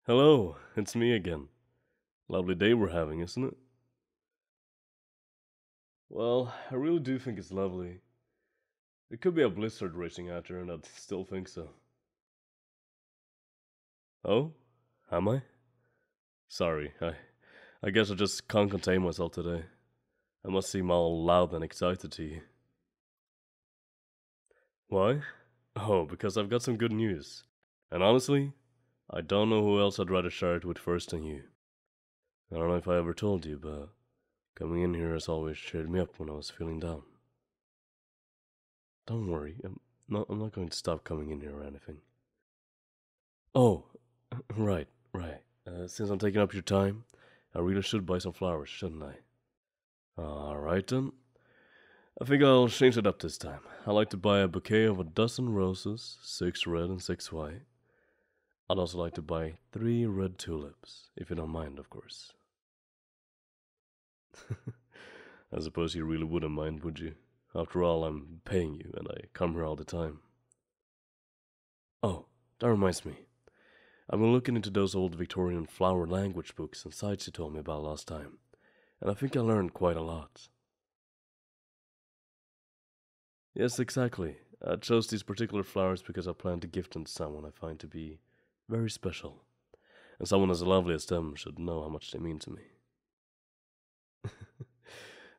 Hello, it's me again. Lovely day we're having, isn't it? Well, I really do think it's lovely. It could be a blizzard raging out there, and I'd still think so. Oh? Am I? Sorry, I guess I just can't contain myself today. I must seem all loud and excited to you. Why? Oh, because I've got some good news. And honestly, I don't know who else I'd rather share it with first than you. I don't know if I ever told you, but coming in here has always cheered me up when I was feeling down. Don't worry, I'm not going to stop coming in here or anything. Oh, right. Since I'm taking up your time, I really should buy some flowers, shouldn't I? Alright then. I think I'll change it up this time. I like to buy a bouquet of 12 roses, 6 red and 6 white. I'd also like to buy 3 red tulips, if you don't mind, of course. I suppose you really wouldn't mind, would you? After all, I'm paying you, and I come here all the time. Oh, that reminds me. I've been looking into those old Victorian flower language books and sites you told me about last time, and I think I learned quite a lot. Yes, exactly. I chose these particular flowers because I plan to gift them to someone I find to be very special, and someone as lovely as them should know how much they mean to me.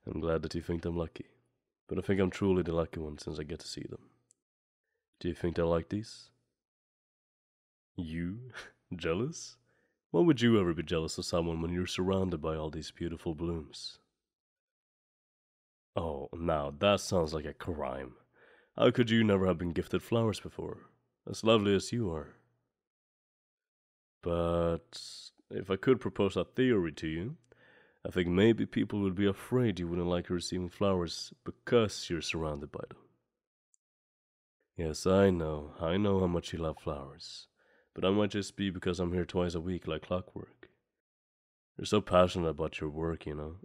I'm glad that you think I'm lucky, but I think I'm truly the lucky one since I get to see them. Do you think they'll like these? You? Jealous? Why would you ever be jealous of someone when you're surrounded by all these beautiful blooms? Oh, now that sounds like a crime. How could you never have been gifted flowers before? As lovely as you are. But if I could propose a theory to you, I think maybe people would be afraid you wouldn't like receiving flowers because you're surrounded by them. Yes, I know how much you love flowers. But that might just be because I'm here twice a week like clockwork. You're so passionate about your work, you know.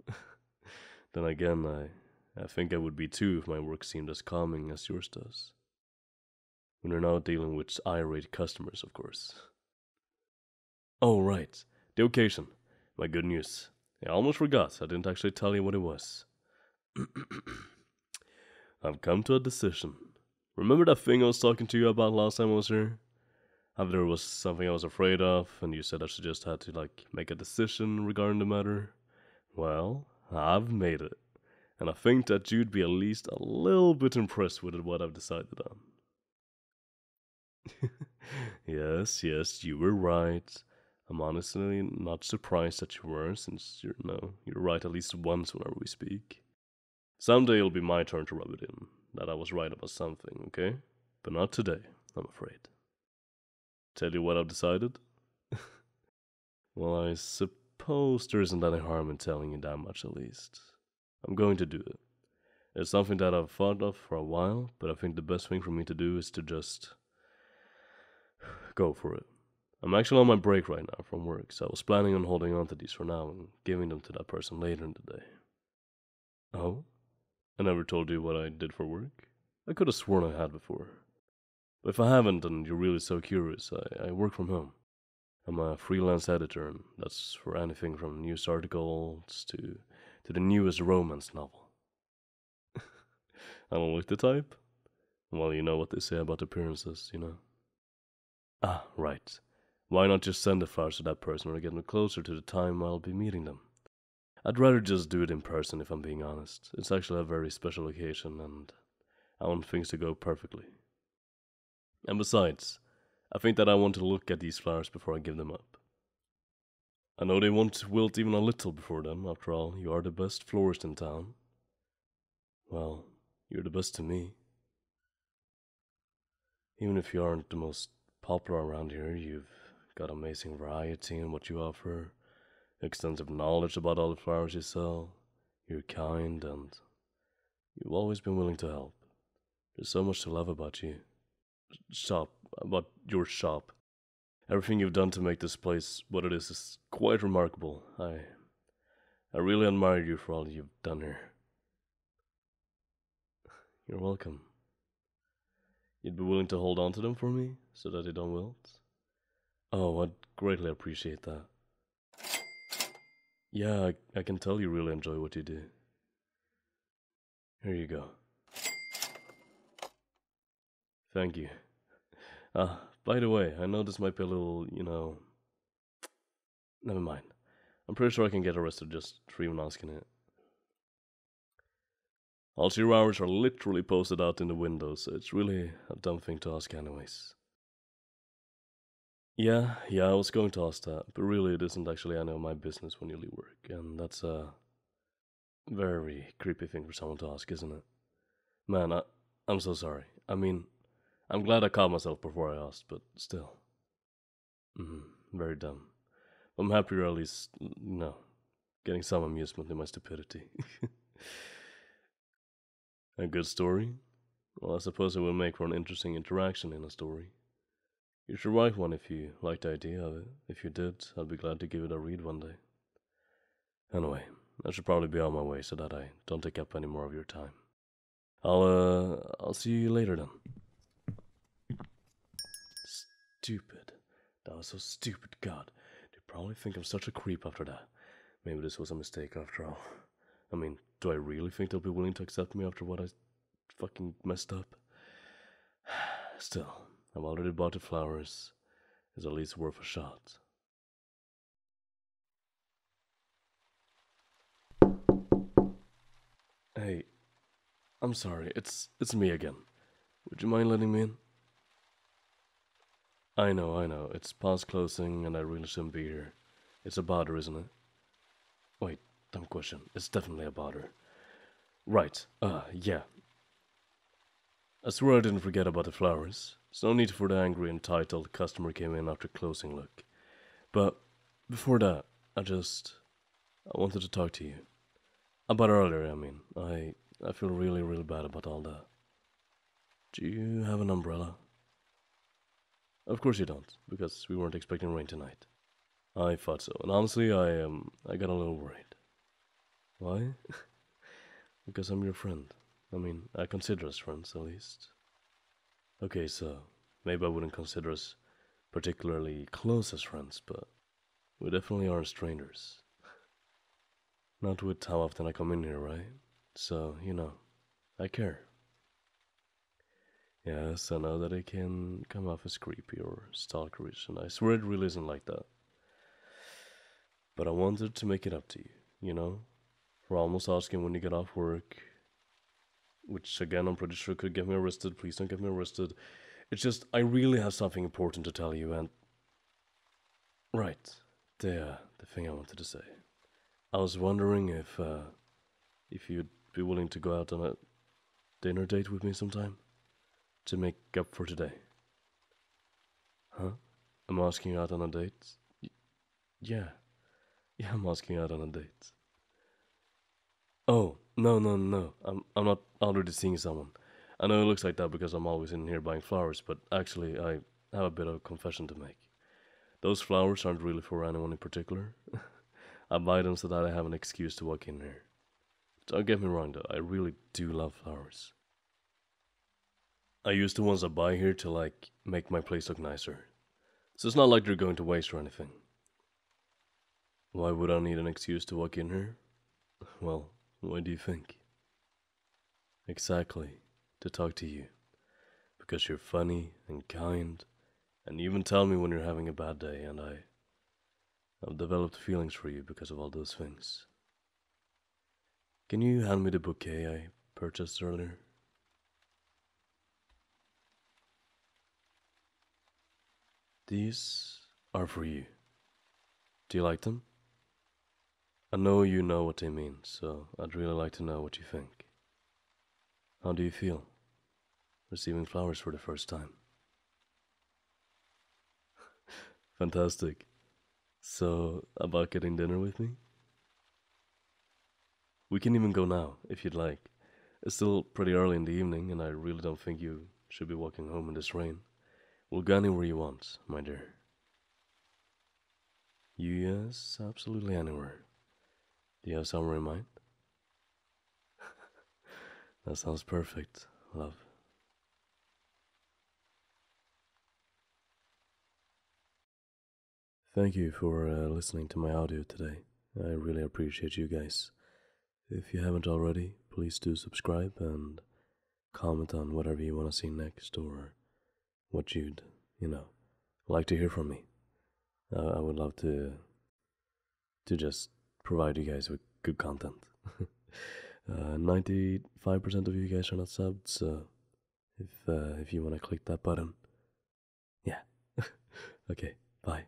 Then again, I think I would be too if my work seemed as calming as yours does. When you're not dealing with irate customers, of course. Oh, right. The occasion. My good news. I almost forgot. I didn't actually tell you what it was. I've come to a decision. Remember that thing I was talking to you about last time I was here? How there was something I was afraid of, and you said I should just had to, make a decision regarding the matter? Well, I've made it. And I think that you'd be at least a little bit impressed with what I've decided on. Yes, you were right. I'm honestly not surprised that you were, since you're right at least once whenever we speak. Someday it'll be my turn to rub it in, that I was right about something, okay? But not today, I'm afraid. Tell you what I've decided? Well, I suppose there isn't any harm in telling you that much at least. I'm going to do it. It's something that I've thought of for a while, but I think the best thing for me to do is to just go for it. I'm actually on my break right now from work, so I was planning on holding on to these for now and giving them to that person later in the day. Oh? I never told you what I did for work? I could have sworn I had before. But if I haven't and you're really so curious, I work from home. I'm a freelance editor, and that's for anything from news articles to the newest romance novel. I don't look the type? Well, you know what they say about appearances, you know. Ah, right. Why not just send the flowers to that person or get them closer to the time I'll be meeting them? I'd rather just do it in person if I'm being honest. It's actually a very special occasion and I want things to go perfectly. And besides, I think that I want to look at these flowers before I give them up. I know they won't wilt even a little before then, after all, you are the best florist in town. Well, you're the best to me. Even if you aren't the most popular around here, you've got amazing variety in what you offer, extensive knowledge about all the flowers you sell. You're kind and you've always been willing to help. There's so much to love about you. About your shop. Everything you've done to make this place what it is quite remarkable. I really admire you for all you've done here. You're welcome. You'd be willing to hold on to them for me, so that they don't wilt? Oh, I'd greatly appreciate that. Yeah, I can tell you really enjoy what you do. Here you go. Thank you. By the way, I know this might be a little, never mind. I'm pretty sure I can get arrested just for even asking it. Also, your hours are literally posted out in the window, so it's really a dumb thing to ask anyways. Yeah, I was going to ask that, but really it isn't actually any of my business when you leave work, and that's a very creepy thing for someone to ask, isn't it? Man, I'm so sorry. I mean, I'm glad I caught myself before I asked, but still. Very dumb. I'm happy you're at least, getting some amusement in my stupidity. A good story? Well, I suppose it will make for an interesting interaction in a story. You should write one if you like the idea of it. If you did, I'd be glad to give it a read one day. Anyway, I should probably be on my way so that I don't take up any more of your time. I'll see you later then. Stupid. That was so stupid, God. They probably think I'm such a creep after that. Maybe this was a mistake after all. I mean, do I really think they'll be willing to accept me after what I fucking messed up? Still, I've already bought the flowers. It's at least worth a shot. Hey, I'm sorry, it's me again. Would you mind letting me in? I know, it's past closing and I really shouldn't be here. It's a bother, isn't it? Wait, dumb question. It's definitely a bother. Right, yeah. I swear I didn't forget about the flowers. There's no need for the angry entitled customer came in after closing look. But before that, I wanted to talk to you. About earlier, I mean. I feel really, really bad about all that. Do you have an umbrella? Of course you don't, because we weren't expecting rain tonight. I thought so, and honestly, I got a little worried. Why? Because I'm your friend. I mean, I consider us friends, at least. Okay, so, maybe I wouldn't consider us particularly close as friends, but we definitely aren't strangers. Not with how often I come in here, right? So, I care. Yes, I know that it can come off as creepy or stalkerish, and I swear it really isn't like that. But I wanted to make it up to you, for almost asking when you get off work, which again I'm pretty sure could get me arrested. Please don't get me arrested. It's just, I really have something important to tell you, and... Right, the thing I wanted to say. I was wondering if you'd be willing to go out on a dinner date with me sometime? To make up for today. Huh? I'm asking you out on a date? Yeah. Yeah, I'm asking you out on a date. Oh, no. I'm not already seeing someone. I know it looks like that because I'm always in here buying flowers, but actually I have a bit of a confession to make. Those flowers aren't really for anyone in particular. I buy them so that I have an excuse to walk in here. Don't get me wrong though, I really do love flowers. I use the ones I buy here to, make my place look nicer. So it's not like they're going to waste or anything. Why would I need an excuse to walk in here? Well, why do you think? Exactly, to talk to you. Because you're funny and kind, and you even tell me when you're having a bad day, and I've developed feelings for you because of all those things. Can you hand me the bouquet I purchased earlier? These are for you. Do you like them? I know you know what they mean, so I'd really like to know what you think. How do you feel receiving flowers for the first time? Fantastic. So, about getting dinner with me? We can even go now, if you'd like. It's still pretty early in the evening, and I really don't think you should be walking home in this rain. We'll go anywhere you want, my dear. Yes, absolutely anywhere. Do you have somewhere in mind? That sounds perfect, love. thank you for listening to my audio today. I really appreciate you guys. If you haven't already, please do subscribe and comment on whatever you want to see next or what you'd, like to hear from me. I would love to just provide you guys with good content. 95% of you guys are not subbed, so if you want to click that button, yeah. Okay, bye.